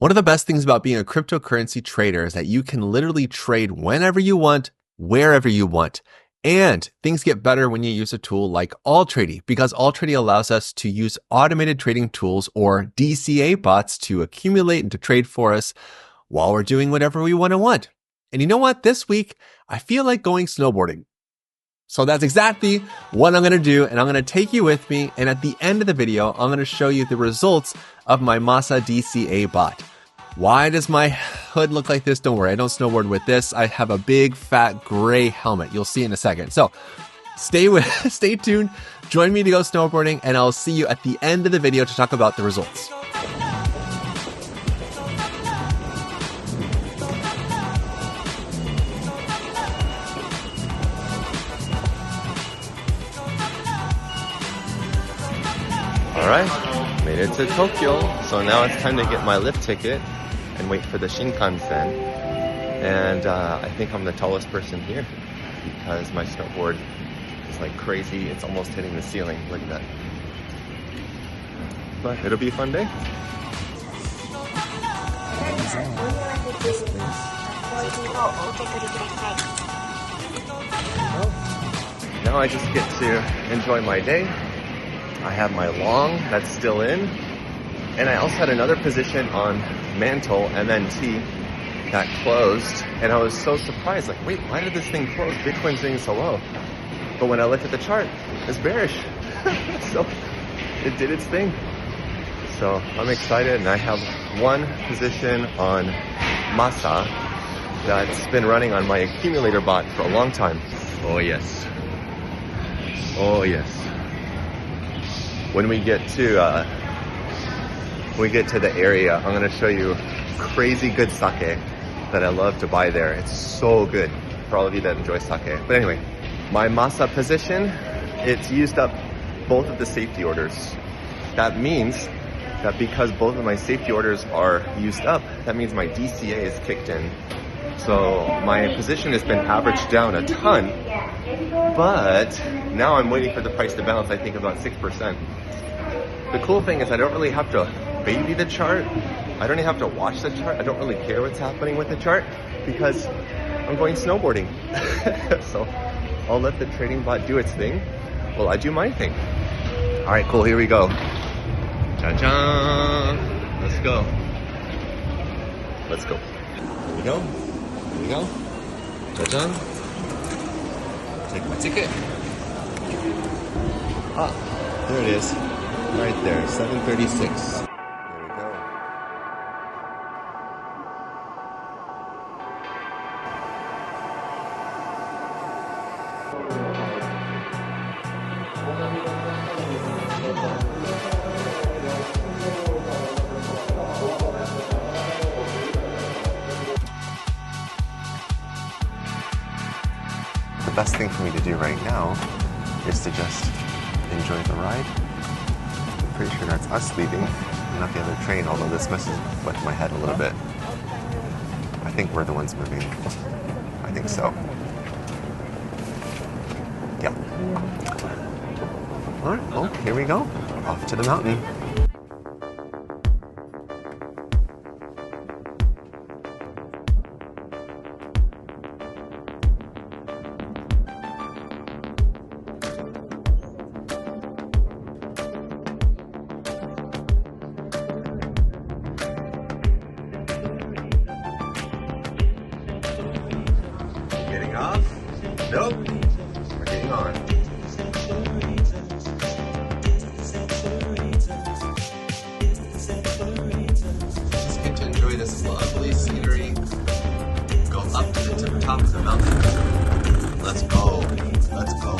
One of the best things about being a cryptocurrency trader is that you can literally trade whenever you want, wherever you want. And things get better when you use a tool like Altrady, because Altrady allows us to use automated trading tools or DCA bots to accumulate and to trade for us while we're doing whatever we want. And you know what? This week, I feel like going snowboarding. So that's exactly what I'm going to do, and I'm going to take you with me, and at the end of the video, I'm going to show you the results of my MASA DCA bot. Why does my hood look like this? Don't worry, I don't snowboard with this. I have a big, fat, gray helmet. You'll see in a second. So stay tuned, join me to go snowboarding, and I'll see you at the end of the video to talk about the results. Alright, made it to Tokyo, so now it's time to get my lift ticket and wait for the Shinkansen. And I think I'm the tallest person here because my snowboard is like crazy. It's almost hitting the ceiling. Look at that. But it'll be a fun day. Now I just get to enjoy my day. I have my long that's still in, and I also had another position on mantle and then T that closed, and I was so surprised, like, wait, why did this thing close? Bitcoin's doing so low. But when I looked at the chart, it's bearish. So it did its thing. So I'm excited, and I have one position on MASA that's been running on my accumulator bot for a long time. Oh yes. Oh yes. When we get to the area, I'm going to show you crazy good sake that I love to buy there. It's so good for all of you that enjoy sake. But anyway, my MASA position, it's used up both of the safety orders. That means that because both of my safety orders are used up, that means my DCA is kicked in. So my position has been averaged down a ton, but now I'm waiting for the price to bounce, I think about 6%. The cool thing is I don't really have to baby the chart. I don't even have to watch the chart. I don't really care what's happening with the chart because I'm going snowboarding. So I'll let the trading bot do its thing while I do my thing. All right, cool, here we go. Cha-cha! Let's go. Let's go. Here we go. Here we go. Cha-cha. Take my ticket. Ah, there it is. Right there, 736. There we go. The best thing for me to do right now is to just enjoy the ride. Pretty sure that's us leaving, not the other train, although this messes with my head a little bit. I think we're the ones moving. I think so. Yeah. Alright, well, here we go. Off to the mountain. Off? Nope. We're getting on. Just get to enjoy this lovely scenery. Go up to the top of the mountain. Let's go. Let's go.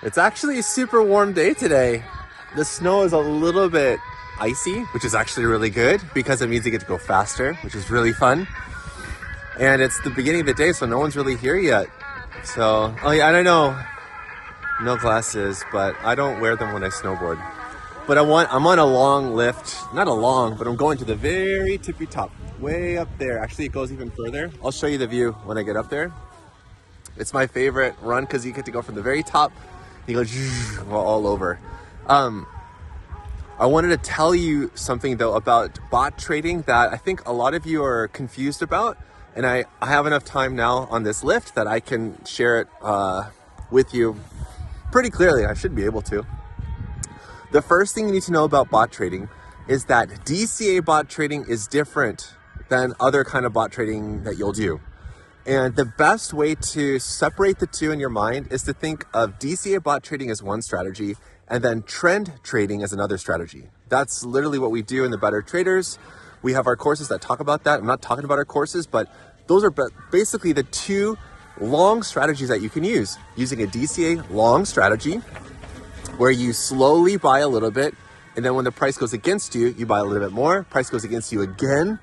It's actually a super warm day today. The snow is a little bit icy, which is actually really good because it means you get to go faster, which is really fun. And it's the beginning of the day, so no one's really here yet. So, oh yeah, I don't know, no glasses, but I don't wear them when I snowboard. But I'm on a long lift, not a long, but I'm going to the very tippy top, way up there. Actually, it goes even further. I'll show you the view when I get up there. It's my favorite run because you get to go from the very top He goes all over. I wanted to tell you something though about bot trading that I think a lot of you are confused about, and I have enough time now on this lift that I can share it with you pretty clearly. I should be able to. The first thing you need to know about bot trading is that DCA bot trading is different than other kind of bot trading that you'll do. And the best way to separate the two in your mind is to think of DCA bot trading as one strategy and then trend trading as another strategy. That's literally what we do in the Better Traders. We have our courses that talk about that. I'm not talking about our courses, but those are basically the two long strategies that you can use. Using a DCA long strategy where you slowly buy a little bit, and then when the price goes against you, you buy a little bit more. Price goes against you again,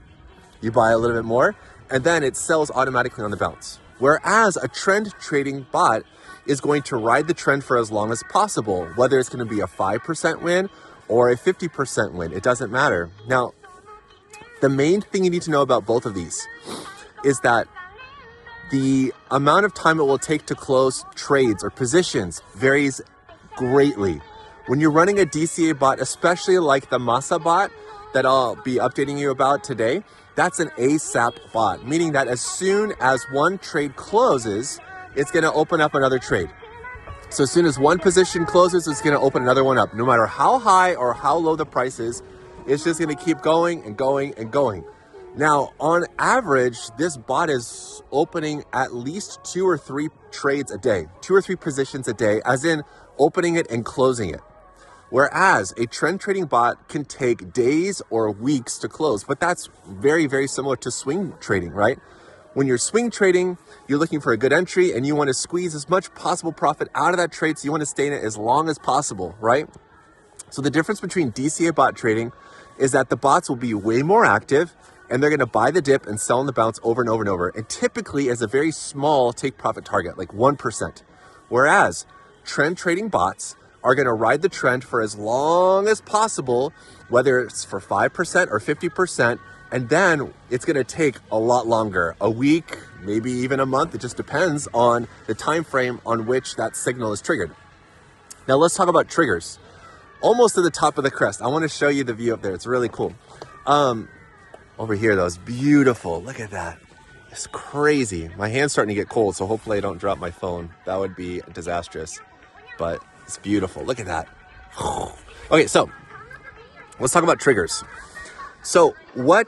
you buy a little bit more, and then it sells automatically on the bounce. Whereas a trend trading bot is going to ride the trend for as long as possible, whether it's going to be a 5% win or a 50% win, it doesn't matter. Now, the main thing you need to know about both of these is that the amount of time it will take to close trades or positions varies greatly. When you're running a DCA bot, especially like the MASA bot that I'll be updating you about today, that's an ASAP bot, meaning that as soon as one trade closes, it's going to open up another trade. So as soon as one position closes, it's going to open another one up. No matter how high or how low the price is, it's just going to keep going and going and going. Now, on average, this bot is opening at least 2 or 3 trades a day, 2 or 3 positions a day, as in opening it and closing it. Whereas a trend trading bot can take days or weeks to close, but that's very, very similar to swing trading, right? When you're swing trading, you're looking for a good entry and you want to squeeze as much possible profit out of that trade, so you want to stay in it as long as possible, right? So the difference between DCA bot trading is that the bots will be way more active and they're going to buy the dip and sell on the bounce over and over and over. And typically as a very small take profit target, like 1%. Whereas trend trading bots are going to ride the trend for as long as possible, whether it's for 5% or 50%. And then it's going to take a lot longer, a week, maybe even a month. It just depends on the time frame on which that signal is triggered. Now let's talk about triggers. Almost to the top of the crest. I want to show you the view up there. It's really cool. Over here though, it's beautiful. Look at that. It's crazy. My hand's starting to get cold, so hopefully I don't drop my phone. That would be disastrous, but it's beautiful. Look at that. Okay, so let's talk about triggers. So what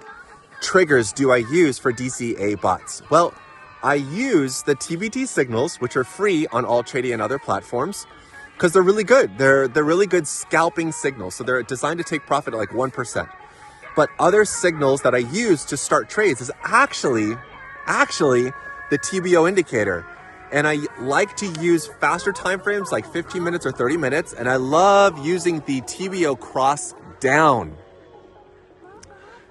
triggers do I use for DCA bots? Well, I use the TBT signals, which are free on Altrady and other platforms, because they're really good. They're really good scalping signals. So they're designed to take profit at like 1%. But other signals that I use to start trades is actually the TBO indicator. And I like to use faster time frames like 15 minutes or 30 minutes. And I love using the TBO cross down.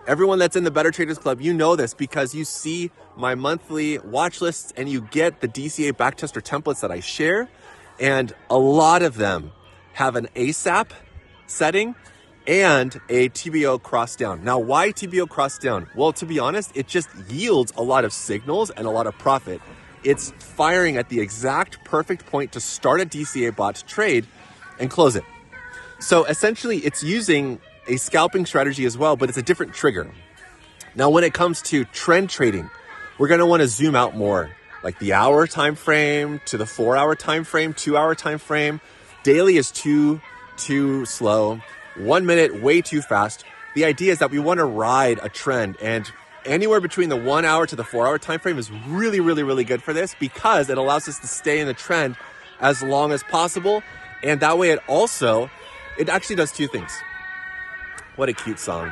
Everyone that's in the Better Traders Club, you know this because you see my monthly watch lists and you get the DCA backtester templates that I share. And a lot of them have an ASAP setting and a TBO cross down. Now, why TBO cross down? Well, to be honest, it just yields a lot of signals and a lot of profit. It's firing at the exact perfect point to start a DCA bot trade and close it. So essentially, it's using a scalping strategy as well, but it's a different trigger. Now, when it comes to trend trading, we're going to want to zoom out more, like the hour time frame to the 4-hour time frame, 2-hour time frame. Daily is too slow. 1 minute, way too fast. The idea is that we want to ride a trend, and anywhere between the 1 hour to the 4-hour time frame is really, really, really good for this because it allows us to stay in the trend as long as possible. And that way it actually does 2 things. What a cute song.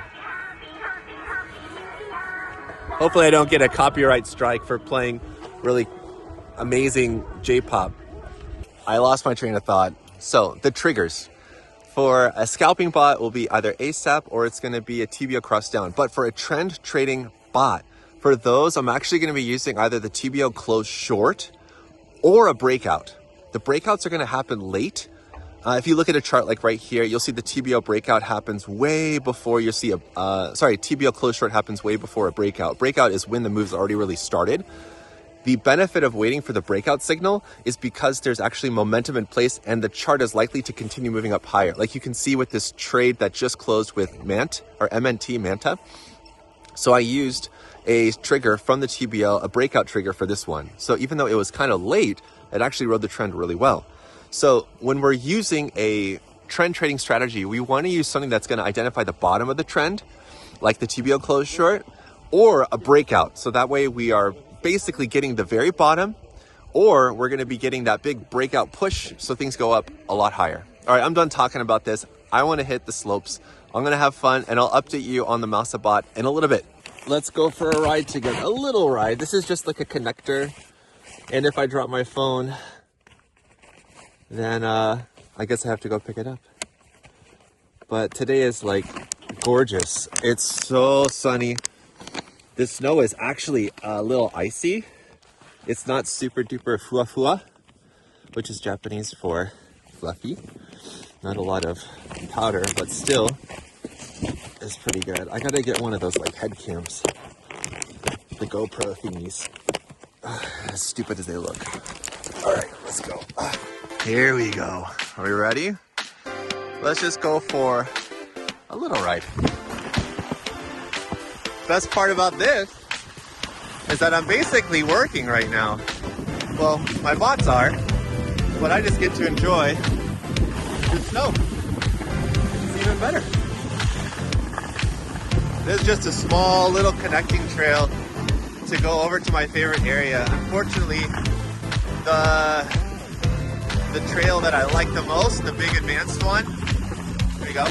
Hopefully I don't get a copyright strike for playing really amazing J-pop. I lost my train of thought. So the triggers for a scalping bot will be either ASAP or it's going to be a TBO cross down. But for a trend trading bot, for those, I'm actually going to be using either the TBO close short or a breakout. The breakouts are going to happen late. If you look at a chart like right here, you'll see the TBO breakout happens way before you see TBO close short happens way before a breakout. Breakout is when the move's already really started. The benefit of waiting for the breakout signal is because there's actually momentum in place and the chart is likely to continue moving up higher. Like you can see with this trade that just closed with MANT or MNT Manta. So I used a trigger from the TBL, a breakout trigger for this one. So even though it was kind of late, it actually rode the trend really well. So when we're using a trend trading strategy, we want to use something that's going to identify the bottom of the trend, like the TBL close short, or a breakout. So that way we are basically getting the very bottom, or we're going to be getting that big breakout push so things go up a lot higher. All right, I'm done talking about this. I want to hit the slopes. I'm going to have fun, and I'll update you on the MASA bot in a little bit. Let's go for a ride together, a little ride. This is just like a connector, and if I drop my phone, then I guess I have to go pick it up. But today is like gorgeous. It's so sunny. The snow is actually a little icy. It's not super duper fua, which is Japanese for fluffy. Not a lot of powder, but still is pretty good. I gotta get one of those like head cams, the GoPro thingies. As stupid as they look. All right, let's go. Here we go. Are we ready? Let's just go for a little ride. Best part about this is that I'm basically working right now. Well, my bots are, but I just get to enjoy the snow. It's even better. This is just a small little connecting trail to go over to my favorite area. Unfortunately, the trail that I like the most, the big advanced one, there you go.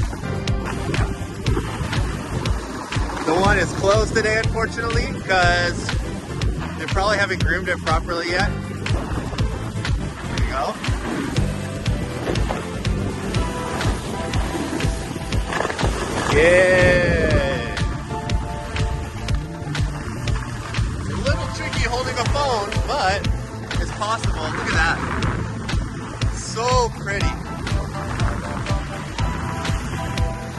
The one is closed today, unfortunately, because they probably haven't groomed it properly yet. There you go. Yeah. It's a little tricky holding a phone, but it's possible. Look at that. So pretty.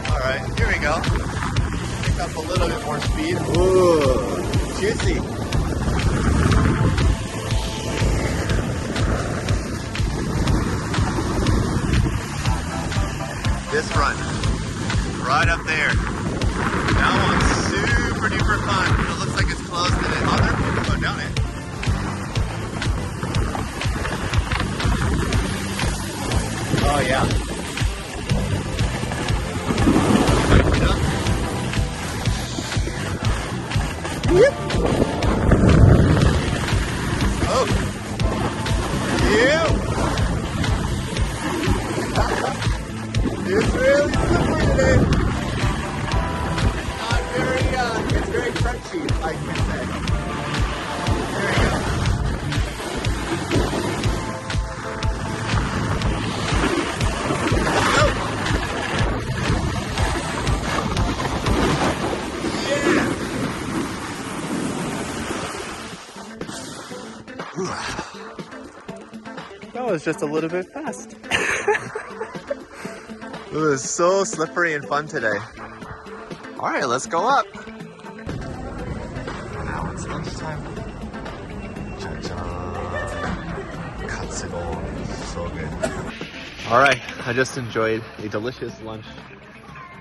All right, here we go. Up a little bit more speed. Ooh, juicy. This run, right up there. That one's super duper fun. It looks like it's closed today. Oh, there are people going down it. Oh yeah. Yep. Oh. Yeah. It's really slippery today. Not very, it's very crunchy, I can say. There you go. That was just a little bit fast. It was so slippery and fun today. All right, let's go up. Now it's lunchtime. Cha-cha. Katsudon. So good. All right, I just enjoyed a delicious lunch.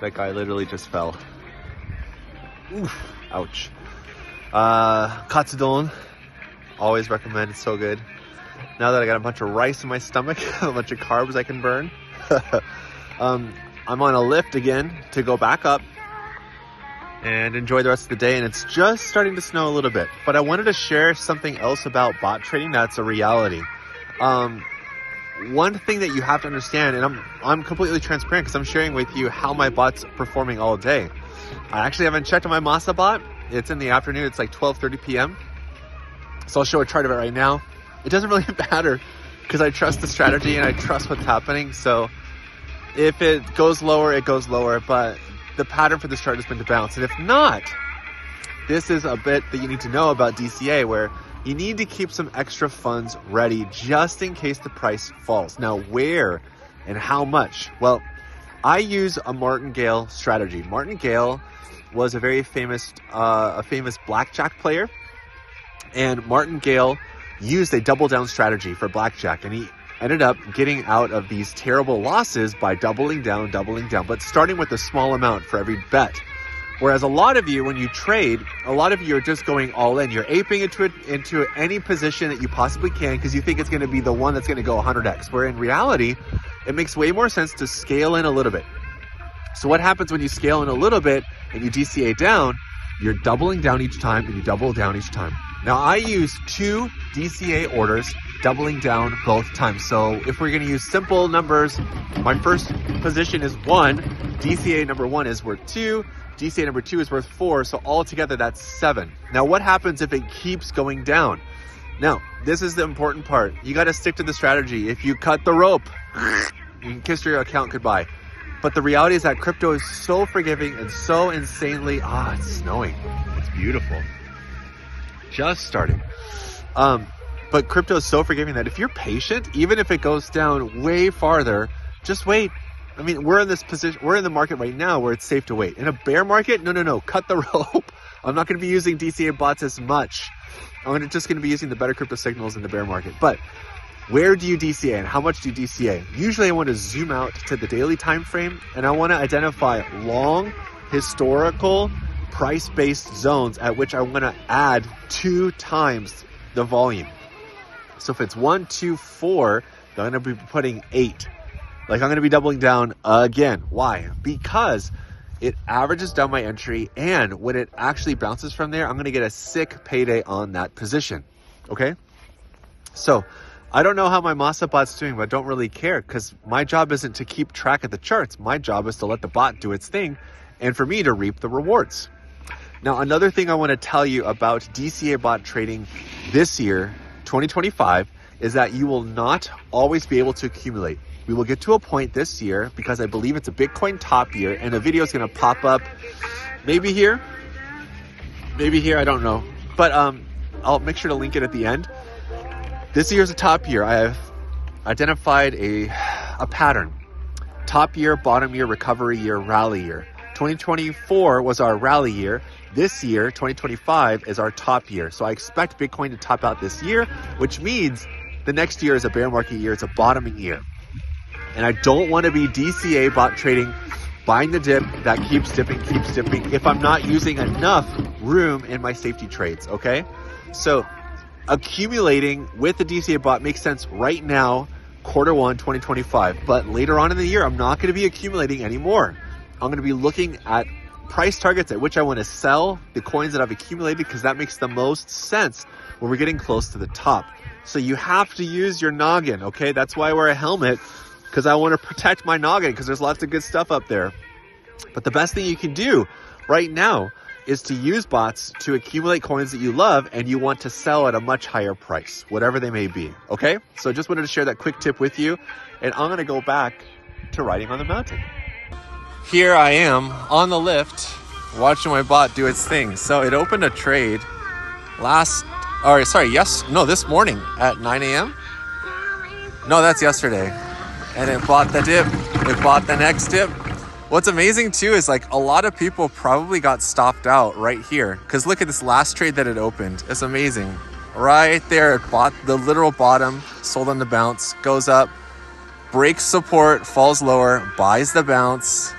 That guy literally just fell. Oof, ouch. Katsudon. Always recommend, it's so good. Now that I got a bunch of rice in my stomach, a bunch of carbs I can burn. I'm on a lift again to go back up and enjoy the rest of the day. And it's just starting to snow a little bit. But I wanted to share something else about bot trading that's a reality. One thing that you have to understand, and I'm completely transparent because I'm sharing with you how my bot's performing all day. I actually haven't checked on my MASA bot. It's in the afternoon. It's like 12:30 p.m. So I'll show a chart of it right now. It doesn't really matter because I trust the strategy and I trust what's happening. So if it goes lower, it goes lower. But the pattern for this chart has been to bounce. And if not, this is a bit that you need to know about DCA, where you need to keep some extra funds ready just in case the price falls. Now, where and how much? Well, I use a martingale strategy. Martingale was a very famous blackjack player And Martingale used a double down strategy for blackjack, and he ended up getting out of these terrible losses by doubling down, but starting with a small amount for every bet. Whereas a lot of you, when you trade, a lot of you are just going all in. You're aping into any position that you possibly can because you think it's going to be the one that's going to go 100x, where in reality, it makes way more sense to scale in a little bit. So what happens when you scale in a little bit and you DCA down, you're doubling down each time and you double down each time. Now I use 2 DCA orders, doubling down both times. So if we're going to use simple numbers, my first position is 1, DCA number 1 is worth 2, DCA number 2 is worth 4, so altogether that's 7. Now what happens if it keeps going down? Now, this is the important part. You got to stick to the strategy. If you cut the rope, you can kiss your account goodbye. But the reality is that crypto is so forgiving and so insanely, it's snowing. It's beautiful. Just starting. But crypto is so forgiving that if you're patient, even if it goes down way farther, just wait. I mean, we're in this position, we're in the market right now where it's safe to wait. In a bear market, no, cut the rope. I'm not going to be using DCA bots as much. I'm just going to be using the better crypto signals in the bear market. But where do you DCA and how much do you DCA? Usually I want to zoom out to the daily time frame and I want to identify long, historical, price-based zones at which I want to add 2 times the volume. So if it's 1, 2, 4, I'm going to be putting 8. Like I'm going to be doubling down again. Why? Because it averages down my entry, and when it actually bounces from there, I'm going to get a sick payday on that position. Okay? So I don't know how my MASA bot's doing, but I don't really care because my job isn't to keep track of the charts. My job is to let the bot do its thing and for me to reap the rewards. Now, another thing I want to tell you about DCA bot trading this year, 2025, is that you will not always be able to accumulate. We will get to a point this year, because I believe it's a Bitcoin top year, and a video is going to pop up maybe here, I don't know. But I'll make sure to link it at the end. This year's a top year. I have identified a pattern. Top year, bottom year, recovery year, rally year. 2024 was our rally year. This year, 2025, is our top year. So I expect Bitcoin to top out this year, which means the next year is a bear market year. It's a bottoming year. And I don't want to be DCA bot trading, buying the dip that keeps dipping, if I'm not using enough room in my safety trades, okay? So accumulating with the DCA bot makes sense right now, Q1 2025. But later on in the year, I'm not going to be accumulating anymore. I'm going to be looking at price targets at which I want to sell the coins that I've accumulated, because that makes the most sense when we're getting close to the top. So you have to use your noggin, okay? That's why I wear a helmet, because I want to protect my noggin, because there's lots of good stuff up there. But the best thing you can do right now is to use bots to accumulate coins that you love and you want to sell at a much higher price, whatever they may be, okay? So I just wanted to share that quick tip with you, and I'm going to go back to riding on the mountain. Here I am on the lift watching my bot do its thing. So it opened a trade this morning at 9 a.m. No, that's yesterday. And it bought the dip. It bought the next dip. What's amazing too is like a lot of people probably got stopped out right here. Because look at this last trade that it opened. It's amazing. Right there, it bought the literal bottom, sold on the bounce, goes up, breaks support, falls lower, buys the bounce.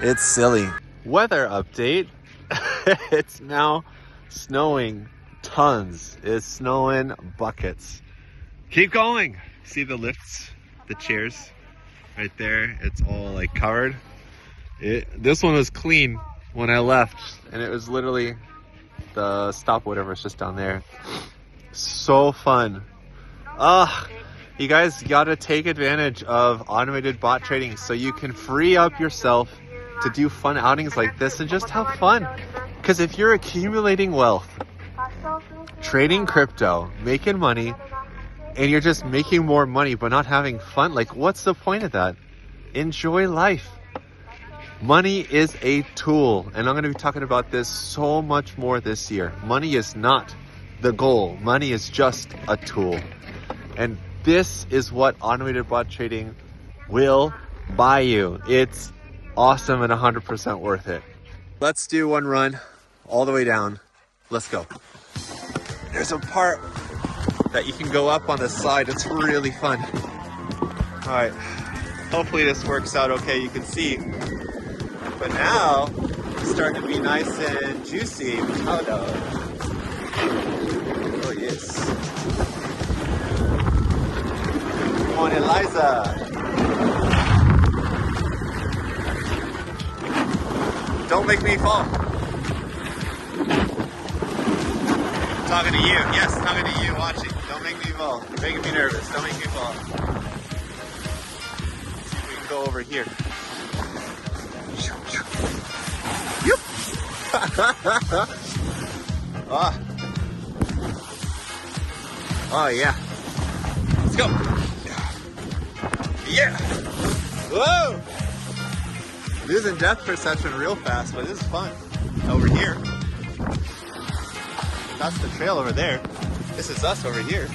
It's silly. Weather update. It's now snowing tons. It's snowing buckets. Keep going. See the lifts, the chairs right there. It's all like covered. This one was clean when I left, and it was literally the stop, whatever, it's just down there. So fun. You guys gotta take advantage of automated bot trading so you can free up yourself to do fun outings like this and just have fun. Because if you're accumulating wealth, trading crypto, making money, and you're just making more money but not having fun, like what's the point of that? Enjoy life. Money is a tool, and I'm going to be talking about this so much more this year. Money is not the goal. Money is just a tool. And this is what automated bot trading will buy you. It's awesome and 100% worth it. Let's do one run all the way down. Let's go. there's a part that you can go up on the side. It's really fun. All right, hopefully this works out okay. You can see, but now it's starting to be nice and juicy. Oh no. Oh yes. Come on, Eliza. Don't make me fall. Talking to you. Yes, talking to you watching. Don't make me fall. You're making me nervous. Don't make me fall. Let's see if we can go over here. Yep. Oh. Oh yeah. Let's go. Yeah. Whoa. Losing depth perception real fast, but this is fun. Over here. That's the trail over there. This is us over here.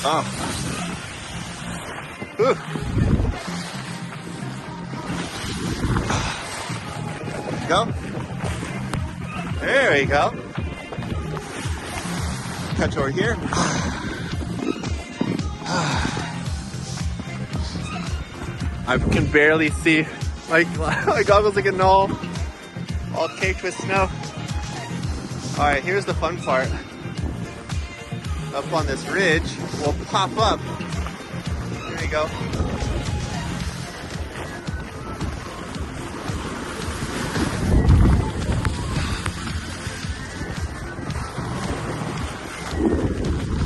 Oh. Whew. Go. There we go. Catch over here. I can barely see. My goggles are getting all caked with snow. Alright, here's the fun part. Up on this ridge, we'll pop up. Here we go.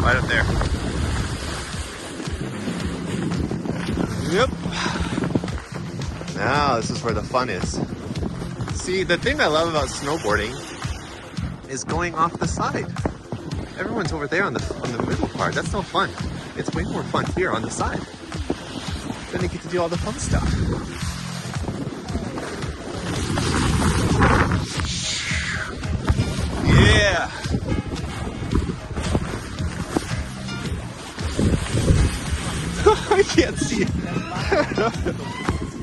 Right up there. Yep. Now this is where the fun is. See, the thing I love about snowboarding is going off the side. Everyone's over there on the middle part. That's no fun. It's way more fun here on the side. Then you get to do all the fun stuff. Yeah. I can't see it.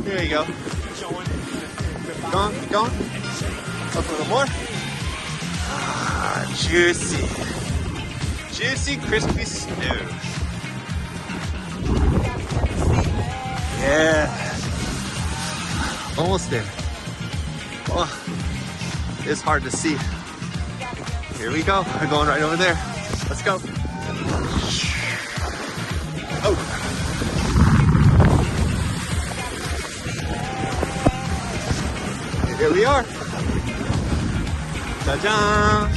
Here you go. Go on, keep going. Up a little more. Ah, juicy. Juicy, crispy snow. Yeah. Almost there. Oh, it's hard to see. Here we go. We're going right over there. Let's go. Oh. Here we are. Ta-da!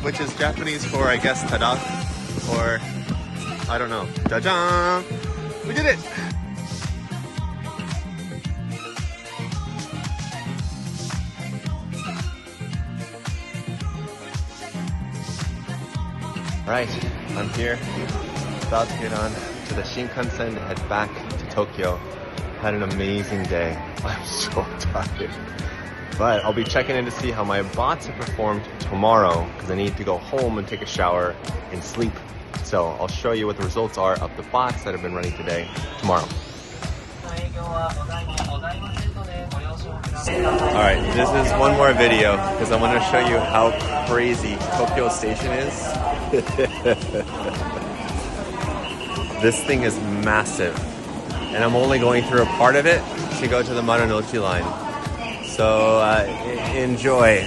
Which is Japanese for, I guess, tada, or I don't know. Ta-da! We did it! Right, I'm here, about to get on to the Shinkansen to head back to Tokyo. Had an amazing day. I'm so tired. But I'll be checking in to see how my bots have performed tomorrow because I need to go home and take a shower and sleep. So I'll show you what the results are of the bots that have been running today tomorrow. Alright, this is one more video because I want to show you how crazy Tokyo Station is. This thing is massive. And I'm only going through a part of it to go to the Marunouchi line. So enjoy.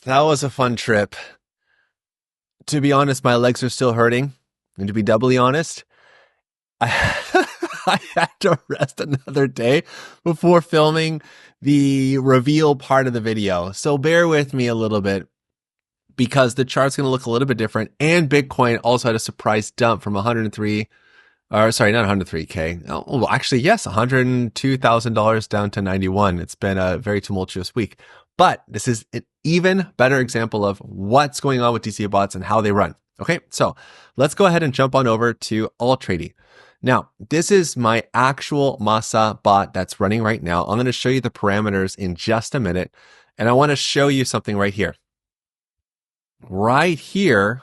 That was a fun trip. To be honest, my legs are still hurting. And to be doubly honest, I had to rest another day before filming the reveal part of the video. So bear with me a little bit. because the chart's going to look a little bit different. And Bitcoin also had a surprise dump from 103, or sorry, not 103K. Oh, well, actually, yes, $102,000 down to 91. It's been a very tumultuous week. But this is an even better example of what's going on with DCA bots and how they run. Okay, so let's go ahead and jump on over to Altrady. Now, this is my actual MASA bot that's running right now. I'm going to show you the parameters in just a minute. And I want to show you something right here. Right here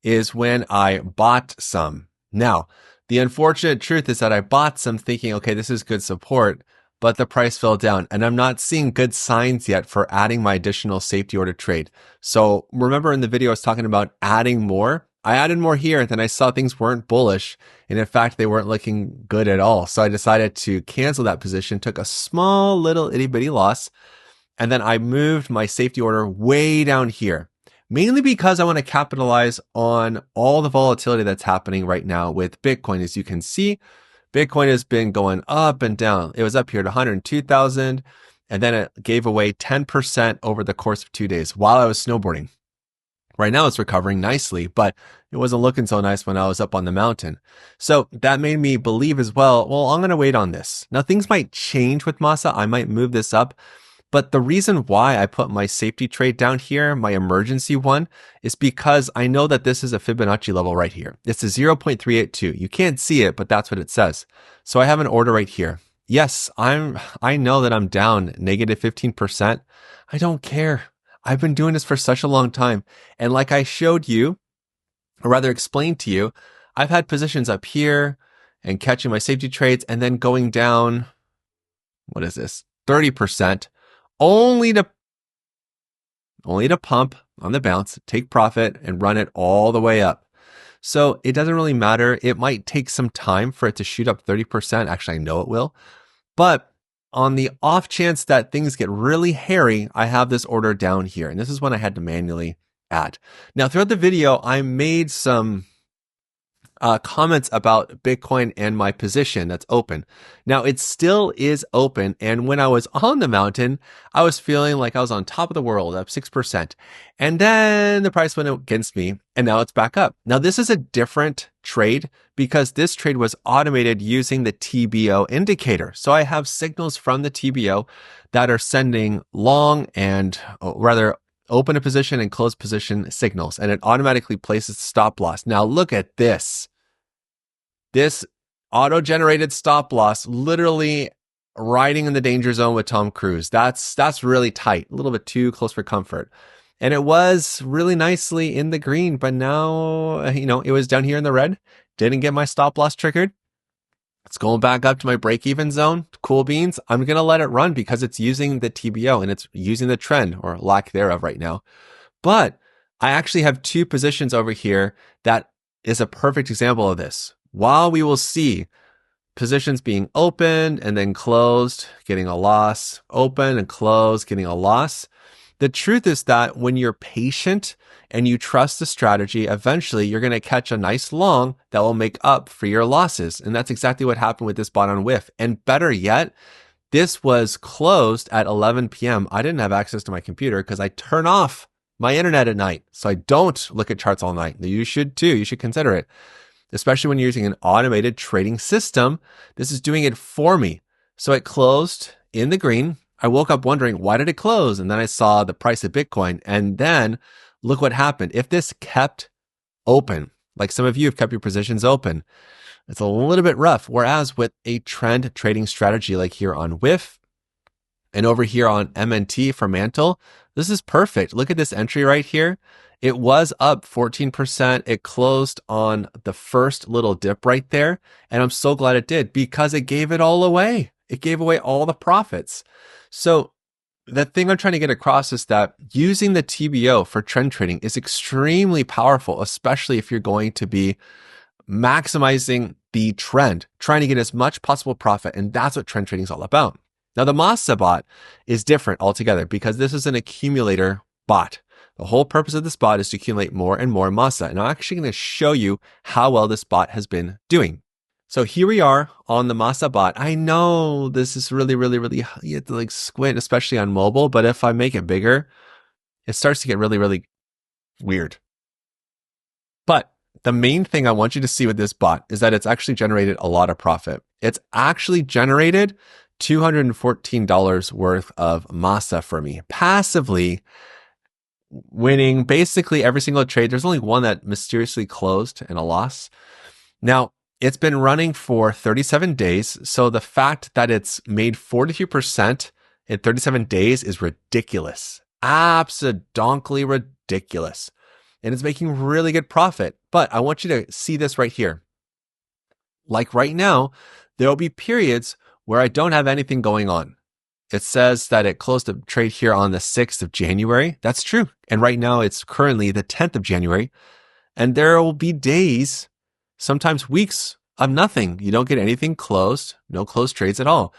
is when I bought some. Now, the unfortunate truth is that I bought some thinking, okay, this is good support, but the price fell down and I'm not seeing good signs yet for adding my additional safety order trade. So remember in the video, I was talking about adding more. I added more here and then I saw things weren't bullish. And in fact, they weren't looking good at all. So I decided to cancel that position, took a small little itty bitty loss. And then I moved my safety order way down here, mainly because I want to capitalize on all the volatility that's happening right now with Bitcoin. As you can see, Bitcoin has been going up and down. It was up here to 102,000, and then it gave away 10% over the course of 2 days while I was snowboarding. Right now it's recovering nicely, but it wasn't looking so nice when I was up on the mountain. So that made me believe as well, I'm going to wait on this. Now things might change with MASA. I might move this up. But the reason why I put my safety trade down here, my emergency one, is because I know that this is a Fibonacci level right here. It's a 0.382. You can't see it, but that's what it says. So I have an order right here. Yes, I know that I'm down negative 15%. I don't care. I've been doing this for such a long time. And like I showed you, or rather explained to you, I've had positions up here and catching my safety trades and then going down, what is this? 30%. Only to pump on the bounce, take profit, and run it all the way up. So it doesn't really matter. It might take some time for it to shoot up 30%. Actually, I know it will. But on the off chance that things get really hairy, I have this order down here. And this is one I had to manually add. Now, throughout the video, I made some comments about Bitcoin and my position that's open. Now it still is open. And when I was on the mountain, I was feeling like I was on top of the world, up 6%. And then the price went against me and now it's back up. Now this is a different trade because this trade was automated using the TBO indicator. So I have signals from the TBO that are sending long and rather open a position and close position signals, and it automatically places the stop loss. Now look at this. This auto-generated stop loss, literally riding in the danger zone with Tom Cruise. That's really tight, a little bit too close for comfort. And it was really nicely in the green, but now, it was down here in the red. Didn't get my stop loss triggered. It's going back up to my break-even zone. Cool beans. I'm going to let it run because it's using the TBO and it's using the trend or lack thereof right now. But I actually have two positions over here that is a perfect example of this. While we will see positions being opened and then closed, getting a loss, open and closed, getting a loss, the truth is that when you're patient and you trust the strategy, eventually you're going to catch a nice long that will make up for your losses. And that's exactly what happened with this bot on whiff. And better yet, this was closed at 11 p.m. I didn't have access to my computer because I turn off my internet at night. So I don't look at charts all night. You should too. You should consider it. Especially when you're using an automated trading system. This is doing it for me. So it closed in the green. I woke up wondering, why did it close? And then I saw the price of Bitcoin. And then look what happened. If this kept open, like some of you have kept your positions open, it's a little bit rough. Whereas with a trend trading strategy like here on whiff and over here on MNT for Mantle, this is perfect. Look at this entry right here. It was up 14%. It closed on the first little dip right there. And I'm so glad it did because it gave it all away. It gave away all the profits. So the thing I'm trying to get across is that using the TBO for trend trading is extremely powerful, especially if you're going to be maximizing the trend, trying to get as much possible profit. And that's what trend trading is all about. Now, the MASA bot is different altogether because this is an accumulator bot. The whole purpose of this bot is to accumulate more and more MASA. And I'm actually going to show you how well this bot has been doing. So here we are on the MASA bot. I know this is really, you have to like squint, especially on mobile. But if I make it bigger, it starts to get really Weird. But the main thing I want you to see with this bot is that it's actually generated a lot of profit. It's actually generated $214 worth of MASA for me, passively winning basically every single trade. There's only one that mysteriously closed in a loss. Now, it's been running for 37 days. So the fact that it's made 42% in 37 days is ridiculous. Absolutely ridiculous. And it's making really good profit. But I want you to see this right here. Like right now, there will be periods where I don't have anything going on. It says that it closed a trade here on the 6th of January. That's true. And right now it's currently the 10th of January. And there will be days, sometimes weeks of nothing. You don't get anything closed, no closed trades at all.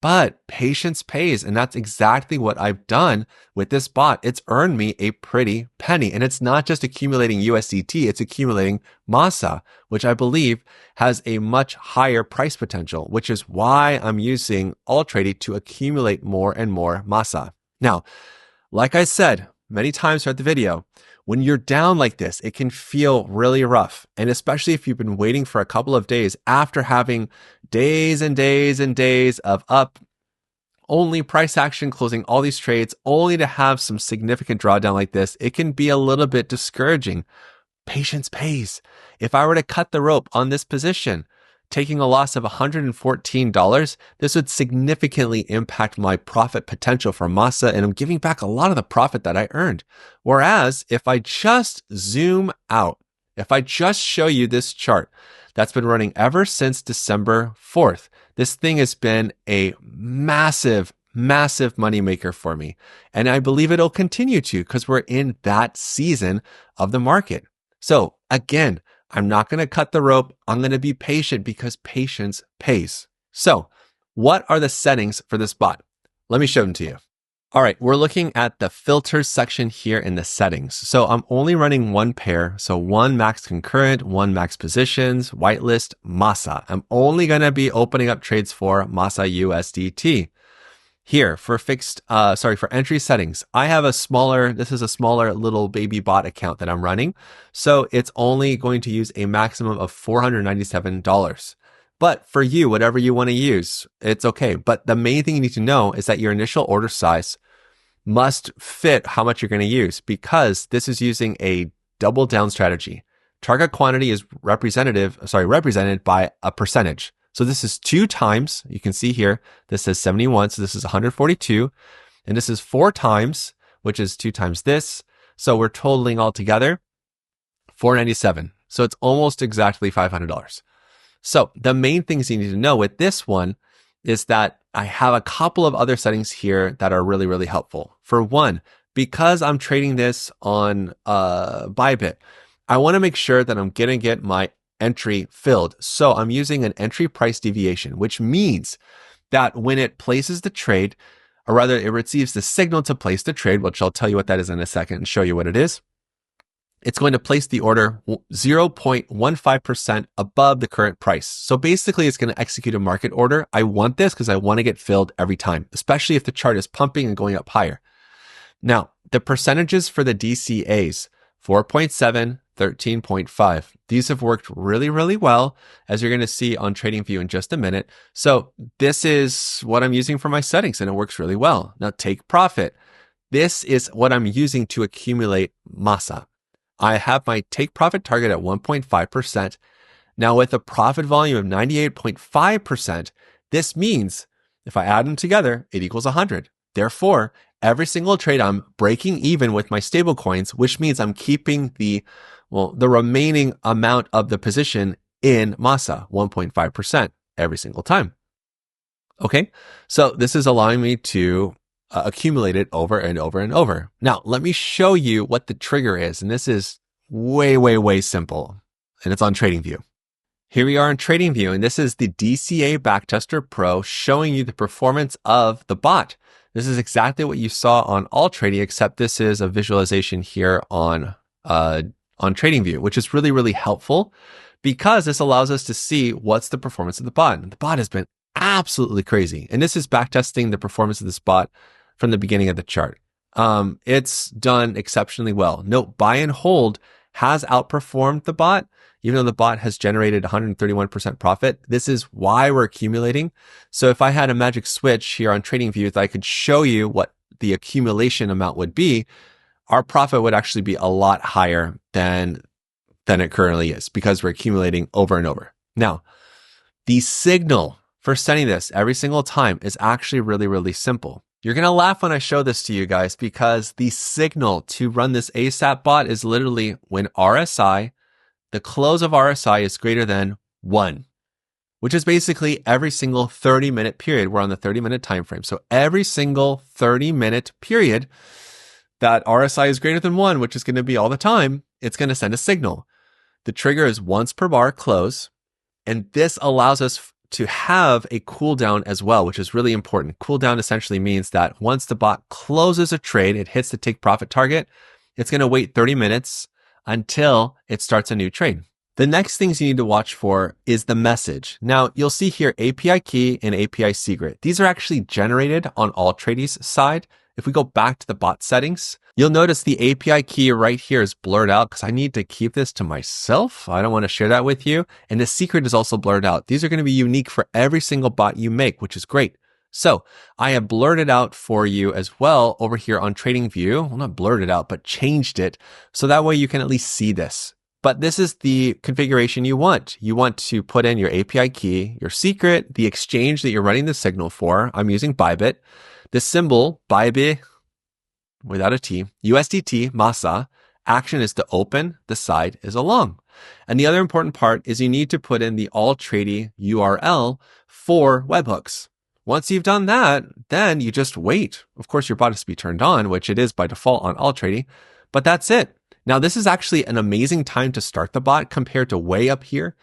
But patience pays. And that's exactly what I've done with this bot. It's earned me a pretty penny. And it's not just accumulating USDT, it's accumulating MASA, which I believe has a much higher price potential, which is why I'm using Altrady to accumulate more and more MASA. Now, like I said many times throughout the video, when you're down like this, it can feel really rough. And especially if you've been waiting for a couple of days after having days and days and days of up only price action, closing all these trades, only to have some significant drawdown like this, it can be a little bit discouraging. Patience pays. If I were to cut the rope on this position, taking a loss of $114, this would significantly impact my profit potential for MASA, and I'm giving back a lot of the profit that I earned. Whereas if I just zoom out, if I just show you this chart that's been running ever since December 4th, this thing has been a massive, massive moneymaker for me. And I believe it'll continue to because we're in that season of the market. So again, I'm not going to cut the rope. I'm going to be patient because patience pays. So what are the settings for this bot? Let me show them to you. All right, we're looking at the filters section here in the settings. So I'm only running one pair. So one max concurrent, one max positions, whitelist, MASA. I'm only going to be opening up trades for MASA USDT. Here for for entry settings, I have this is a smaller little baby bot account that I'm running. So it's only going to use a maximum of $497. But for you, whatever you want to use, it's okay. But the main thing you need to know is that your initial order size must fit how much you're going to use, because this is using a double down strategy. Target quantity is represented by a percentage. So this is 2 times, you can see here, this says 71, so this is 142. And this is 4 times, which is 2 times this. So we're totaling all together $497. So it's almost exactly $500. So the main things you need to know with this one is that I have a couple of other settings here that are really, really helpful. For one, because I'm trading this on Bybit, I want to make sure that I'm going to get my entry filled. So I'm using an entry price deviation, which means that when it places the trade, or rather it receives the signal to place the trade, which I'll tell you what that is in a second and show you what it is. It's going to place the order 0.15% above the current price. So basically it's going to execute a market order. I want this because I want to get filled every time, especially if the chart is pumping and going up higher. Now, the percentages for the DCAs, 4.7, 13.5. These have worked really, really well, as you're going to see on TradingView in just a minute. So this is what I'm using for my settings, and it works really well. Now take profit. This is what I'm using to accumulate MASA. I have my take profit target at 1.5%. Now with a profit volume of 98.5%, this means if I add them together, it equals 100. Therefore, every single trade I'm breaking even with my stable coins, which means I'm keeping the remaining amount of the position in MASA, 1.5% every single time. Okay, so this is allowing me to accumulate it over and over and over. Now, let me show you what the trigger is. And this is way, way, way simple. And it's on TradingView. Here we are in TradingView, and this is the DCA Backtester Pro showing you the performance of the bot. This is exactly what you saw on Altrady, except this is a visualization here on TradingView, which is really, really helpful because this allows us to see what's the performance of the bot. And the bot has been absolutely crazy. And this is backtesting the performance of this bot from the beginning of the chart. It's done exceptionally well. Note, buy and hold has outperformed the bot, even though the bot has generated 131% profit. This is why we're accumulating. So if I had a magic switch here on TradingView that I could show you what the accumulation amount would be, our profit would actually be a lot higher than it currently is because we're accumulating over and over. Now, the signal for setting this every single time is actually really, really simple. You're going to laugh when I show this to you guys because the signal to run this ASAP bot is literally when RSI, the close of RSI is greater than 1, which is basically every single 30-minute period. We're on the 30-minute time frame. So every single 30-minute period that RSI is greater than 1, which is going to be all the time, it's going to send a signal. The trigger is once per bar close, and this allows us to have a cooldown as well, which is really important. Cooldown essentially means that once the bot closes a trade, it hits the take profit target, it's going to wait 30 minutes until it starts a new trade. The next things you need to watch for is the message. Now, you'll see here API key and API secret. These are actually generated on Altrady's side. If we go back to the bot settings, you'll notice the API key right here is blurred out because I need to keep this to myself. I don't want to share that with you. And the secret is also blurred out. These are going to be unique for every single bot you make, which is great. So I have blurred it out for you as well over here on TradingView. Well, not blurred it out, but changed it. So that way you can at least see this. But this is the configuration you want. You want to put in your API key, your secret, the exchange that you're running the signal for. I'm using Bybit. The symbol, Bybit, without a T, USDT, MASA, action is to open, the side is a long. And the other important part is you need to put in the Altrady URL for webhooks. Once you've done that, then you just wait. Of course, your bot has to be turned on, which it is by default on Altrady, but that's it. Now, this is actually an amazing time to start the bot compared to way up here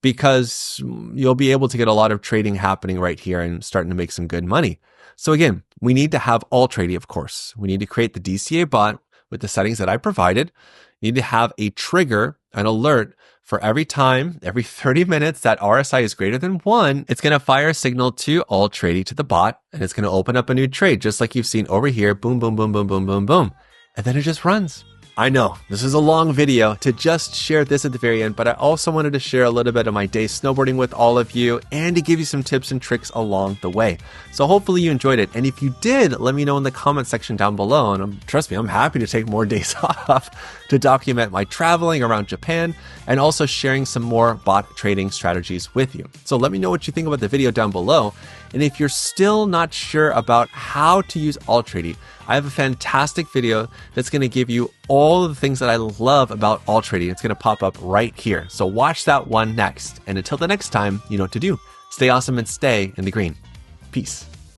because you'll be able to get a lot of trading happening right here and starting to make some good money. So again, we need to have Altrady, of course. We need to create the DCA bot with the settings that I provided. You need to have a trigger, an alert for every time, every 30 minutes that RSI is greater than 1, it's going to fire a signal to Altrady to the bot, and it's going to open up a new trade, just like you've seen over here. Boom, boom, boom, boom, boom, boom, boom. And then it just runs. I know this is a long video to just share this at the very end, but I also wanted to share a little bit of my day snowboarding with all of you and to give you some tips and tricks along the way. So hopefully you enjoyed it. And if you did, let me know in the comment section down below. And trust me, I'm happy to take more days off to document my traveling around Japan and also sharing some more bot trading strategies with you. So let me know what you think about the video down below. And if you're still not sure about how to use Altrady, I have a fantastic video that's going to give you all of the things that I love about Altrady. It's going to pop up right here. So watch that one next. And until the next time, you know what to do. Stay awesome and stay in the green. Peace.